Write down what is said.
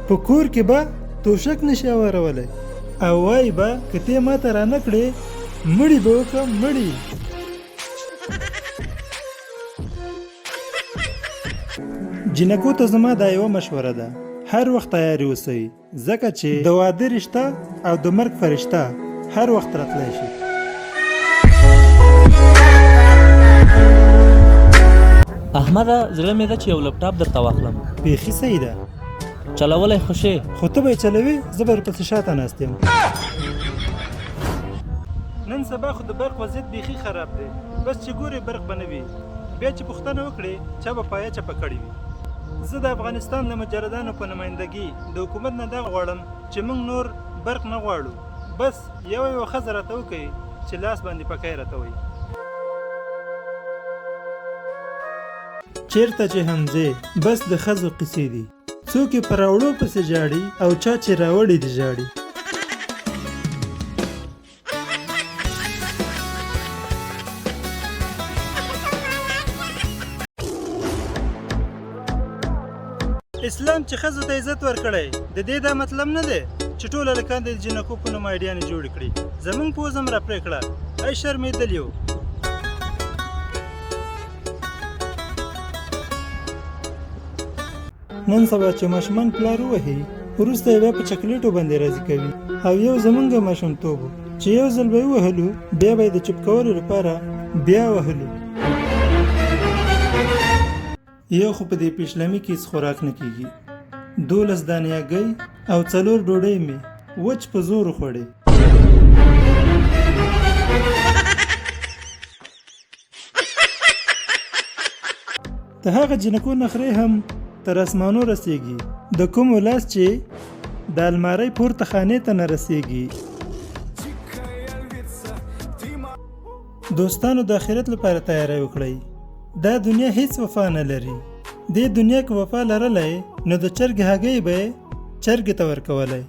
په کور کې به توشک نشي اورولی او وای به که ته ماته رانه کړې مړي به وکړم مړي. جینکو ته زما دا یوه مشوره ده، هر وخت تیاری اوسئ ځکه چې د واده رشته او د مرګ فرشته هر وخت راتلی شي. احمده زړه مې ده چې یو لپټاپ درته واخلم. بیخي صحیح ده، چلولی خو شې، خو ته به یې چلوې زه به ورپسې شاته ناست یم. نن سبا خو د برق وضعیت بیخي خراب دی، بس چې ګورې برق به نه وي، بیا چې پوښتنه وکړې چا به پایه چپه کړې وي. زه د افغانستان د مجردانو په نمایندګي د حکومت نه دا غواړم چې موږ نور برق نه غواړو، بس یوه ښځه راته وکړي چې لاس باندې پکۍ راته وایي. چیرته چې هم ځې بس د ښځو قصې دي، څوک یې په راوړو پسې جاړي او چا چې راوړي دي جاړي. اسلام چې ښځو ته عزت ورکړی د دې دا مطلب نه دی چې ټول هلکان د جینکو په نوم ایډیانې جوړې کړي. زموږ پوځ هم راپرې کړه، ای شرمېدل یو. نن سبا چې ماشومان پلار ووهي وروسته یې بیا په چکلیټو باندې راضي کوي، او یو زمونږ ماشومتوب چې یو ځل به یې ووهلو بیا به یې د چپ کولو لپاره بیا وهلو. یو خو په دې پیشلمي کې هیڅ خوراک نه کېږي، 12 دانې هګۍ او 4 ډوډۍ مې وچ په زور وخوړې. د هغه جنکو نخرې هم تر اسمانو رسیږي، د کوم لاس چې د المارۍ پورته خانې ته نه رسیږي. دوستانو د آخرت لپاره تیاری وکړئ، دا دنیا هیڅ وفا نه لري. دې دنیا کې وفا لرلی نو د چرګ هګۍ به یې چرګې ته ورکولی.